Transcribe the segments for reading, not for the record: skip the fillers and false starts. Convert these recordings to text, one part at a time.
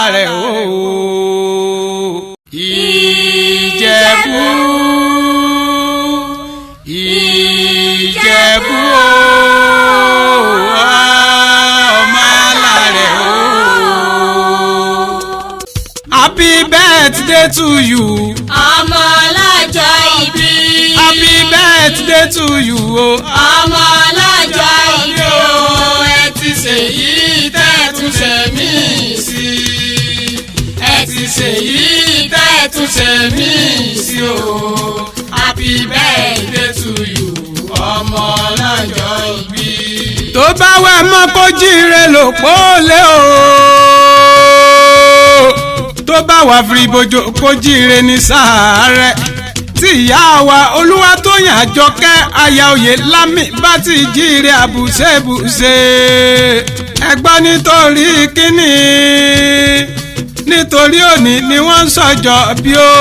alárẹ̀ o. Ìjẹ̀bú Ìjẹ̀bú ọmọ alárẹ̀ o. Happy birthday to you. ọmọ ọlọ́jọ́ ìbí. Happy birthday to you o. ọmọ ọlọ́jọ́ ìbí o. ẹ ti ṣèyí tẹ́ ẹ tún ṣe mí sí. ẹ ti ṣèyí tẹ́ ẹ tún ṣe mí sí o. Happy birthday to you ọmọ ọlọ́jọ́ ìbí. tó bá wẹ̀ mọ́ kó jíire lò pọ́ọ́lẹ́ o. tó bá wà fìrìbòjò kó jíire ní sàárẹ̀. tí ìyá wa Olúwatóyìn Àjọkẹ́ aya oyè lámì bá ti jíire àbùṣebùṣe. ẹgbọ́n nítorí kíni nítorí òní ni wọ́n ń sọ̀jọ́ bí o.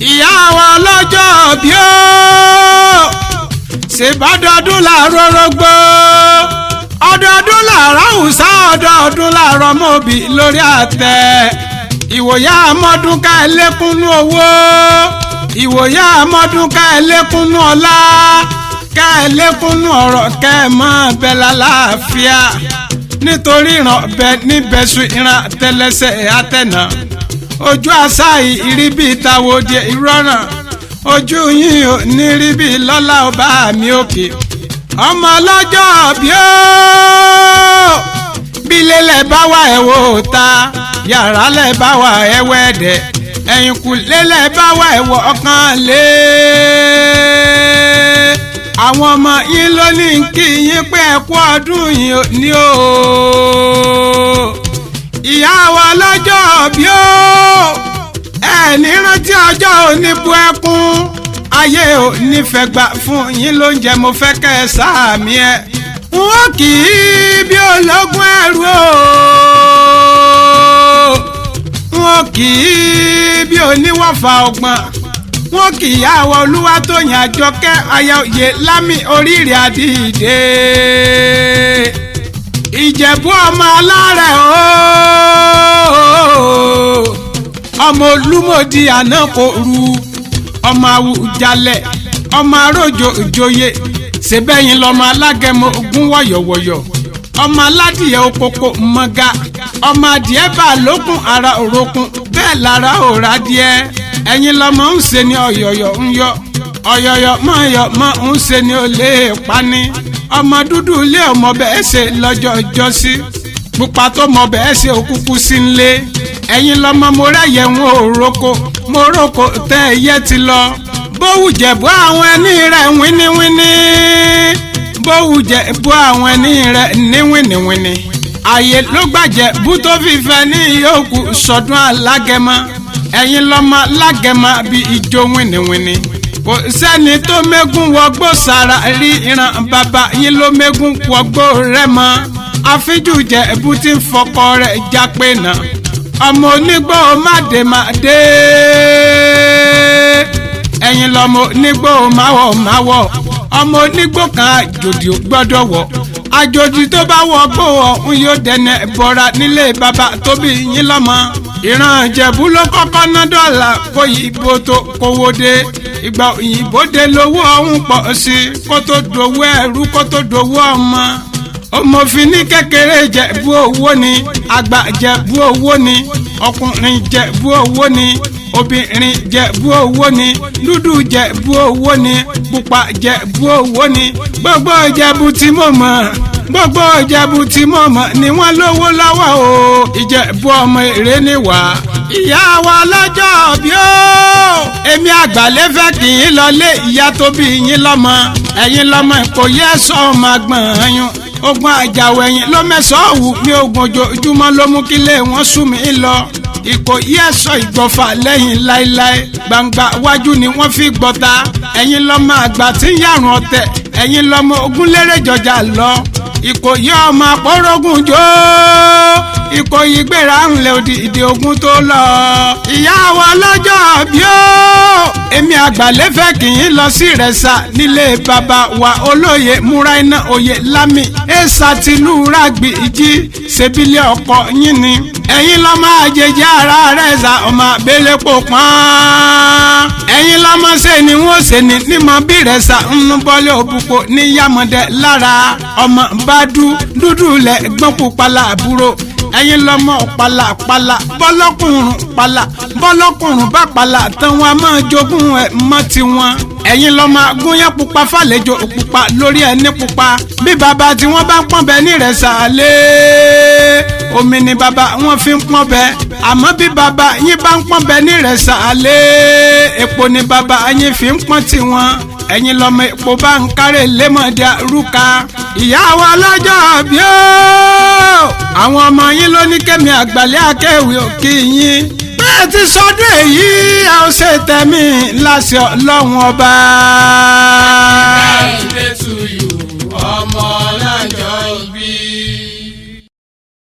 ìyá wa lọ́jọ́ bí o. ṣèbádọ́dún làárọ̀ rọgbọ. ọdọọdún làárọ̀ àwùsá ọdọọdún làárọ̀ mọ́bì lórí àtẹ. ìwòyà àmọ́dún ká ẹlẹ́kúnnú owó. ìwòyà àmọ́dún ká ẹlẹ́kúnnú ọlá. ká ẹlẹ́kúnnú ọ̀rọ̀ kẹ́ ẹ mọ́ bẹ́ẹ̀ lálàáfíà. nítorí ìran ọbẹ̀ níbẹ̀ sùn ìran tẹlẹsẹ̀ àtẹ̀nà. ojú àṣà ìrírí ìtawòdì ìrọ̀rùn. ojú yín ò ní rí bí lọ́lá ọba mi òkè. ọmọ ọlọ́jọ́ bí ó. bí lélẹ̀ bá wà ẹ̀wọ̀ ta. yàrá lẹ̀ bá wà ẹ̀wọ̀ ẹ̀dẹ̀. ẹ̀yìnkùlé lẹ̀ bá wà ẹ̀wọ̀ ọkàn lé. àwọn ọmọ yín ló ní kí yín pé ẹ kú ọdún yìí ní o. ìyá wa lọ́jọ́ bí ó. ẹ ní rántí ọjọ́ òní bu ẹkún. ayé ò nífẹ̀ẹ́ gbà fún yín lóúnjẹ mo fẹ́ kẹ́ ẹ sáàmì ẹ. wọ́n kì í bí ológun ẹrú o. wọ́n kì í bí oníwọ̀fà ọgbọ́n. wọ́n kì í yá àwọn Olúwatóyìn Àjọkẹ́ aya oyè lámì oríire àdìdé. Ìjẹ̀bú ọmọ alárẹ̀ o. ọmọ Olúmọ̀dí àná kò ru. ọmọ Àwùjalẹ̀ ọmọ arójò ìjòyè. ṣèbẹ́yìn lọ́mọ alágẹmọ ogun wọ̀yọ̀wọ̀yọ̀. ọmọ aládìyẹ òkòkò mọ́gà. ọmọ adìẹ bá lókun ara òrokun bẹ́ẹ̀ lára òrà díẹ̀. ẹ̀yin lọ́mọ ń ṣe ni ọ̀yọ̀yọ̀ ń yọ. ọ̀yọ̀yọ̀ mọ̀ yọ̀ mọ̀ ń ṣe ni ó lè pani. ọmọ dúdú ilé ọmọ bẹ́ẹ̀ ṣe lọ́jọ́ ìjọsí. pupa tó mọ bẹ́ẹ̀ ṣe òkúkú sí ń lé. ẹ̀yin lọ́mọ mo rẹ́yẹ̀ ń òroko mo roko tẹ́ ẹyẹ ti lọ. bówù Jẹ̀bú àwọn ẹni rẹ̀ wíníwíní. bówù Jẹ̀bú àwọn ẹni rẹ̀ ní wíníwíní. ààyè ló gbàjẹ́ bú tó fífẹ́ ní ìyókù sọdún alágẹmọ. ẹ̀yin lọ́mọ lágẹmọ bí ijó wíníwíní. kò sẹ́ni tó mẹ́gùn wọgbó sára rí ìran bàbá yín ló mẹ́gùn wọgbó rẹ̀ mọ́. àfíjù Jẹ̀bú tí ń fọkọ rẹ̀ jápé náà. ọmọ onígbò mádèmádé. ẹ̀yin lọ́mọ onígbò máwọ̀. ọmọ onígbò kan àjòdì ò gbọ́dọ̀ wọ̀. àjòjì tó bá wọ gbó ọ̀hún yóò dẹnẹ bọ́ra nílé bàbá tó bí yín lọ́mọ. ìran Ìjẹ̀bú ló kọ́kọ́ ná dọ́là kó yìnbó tó kówó dé. ìgbà òyìnbó dé lówó ọ̀hún pọ̀ sí kó tó dòwó ẹrú kó tó dòwó ọmọ. ọmọfin ní kékeré Ìjẹ̀bú owó ni. àgbà Ìjẹ̀bú owó ni. ọkùnrin Ìjẹ̀bú owó ni. obìnrin Ìjẹ̀bú owó ni. dúdú Ìjẹ̀bú owó ni. pupa Ìjẹ̀bú owó ni. gbogbo Ìjẹ̀bú tí mo mọ̀ gbogbo Ìjẹ̀bú tí mo mọ̀ ni wọ́n lówó lọ́wọ́ o. Ìjẹ̀bú ọmọ èrè ni wá. ìyá wa lọ́jọ́ bí ó. èmi àgbàlẹ́ fẹ́ kì í lọlé ìyá tó bí yín lọ́mọ. ẹ̀yin lọ́mọ kò yẹ sọ ọmọ àgbọ̀n yín. ogun àjàwẹ̀yìn ló mẹ́sàn-án wù mí. ogun ojoojúmọ́ ló mú kílé wọn sún mi lọ. Ìkòyí ẹ̀ṣọ́ Ìgbọ̀fà lẹ́yìn láéláé. gbangba wájú ni wọ́n fi gbọ́ta. ẹ̀yin lọ́mọ àgbà tí ń yàrùn ọ̀tẹ̀. ẹ̀yin lọ́mọ Ògúnlérè jọjà lọ. Ìkòyí ọmọ àpọ́rọ́gùn jó. Ìkòyí gbéra ńlẹ̀ òdì ìdí ogun tó lọ. ìyá wa lọ́jọ́ bí ó èmi àgbàlẹ́fẹ́ kì í lọ sí ìrẹsà nílé bàbá wa olóyè múráiná oyè lámì èsà tìlú ràgbì ìjì ṣèbílẹ̀ ọkọ yín ni. ẹ̀yin lọ́mọ àjèjì ara rẹ̀ ṣà ọmọ abẹ́lẹ́ pò pọ́n. ẹ̀yin lọ́mọ ṣe ni wọ́n ṣe ni nímọ̀ bí rẹ̀ ṣà ń bọ́lé òbúkọ ní yàmọ̀dẹ lára ọmọ bá dúdú lẹ̀ gbọ́n pupa làbúrò. ẹ̀yin lọ́mọ pàlàpàlà bọ́lọ́kùnrùn pàlà bọ́lọ́kùnrùn bá pàlà tán wọn a máa jogún ẹ̀ mọ́ tiwọn. ẹ̀yin lọ́mọ agúnyán pupa fàlejò pupa lórí ẹni pupa bí bàbá tí wọ́n bá pọ́n bẹ ní ìrẹsà lé omi ni bàbá wọn fi ń pọ́n bẹ àmọ́ bí bàbá yín bá ń pọ́n bẹ ní ìrẹsà lé epo ni bàbá yín fi ń pọ́n tiwọn. ẹ̀yin lọ́mọ epo bá ń kárẹ̀ lémọ̀dé rúkà ìyá wa lọ́jọ́ bí ó àwọn ọmọ yín ló ní kẹ́mi àgbàlẹ́ akéwì òkè yín bẹ́ẹ̀ ti sọdún èyí a ó ṣe tẹ̀mí láṣẹ Ọlọ́run ọba.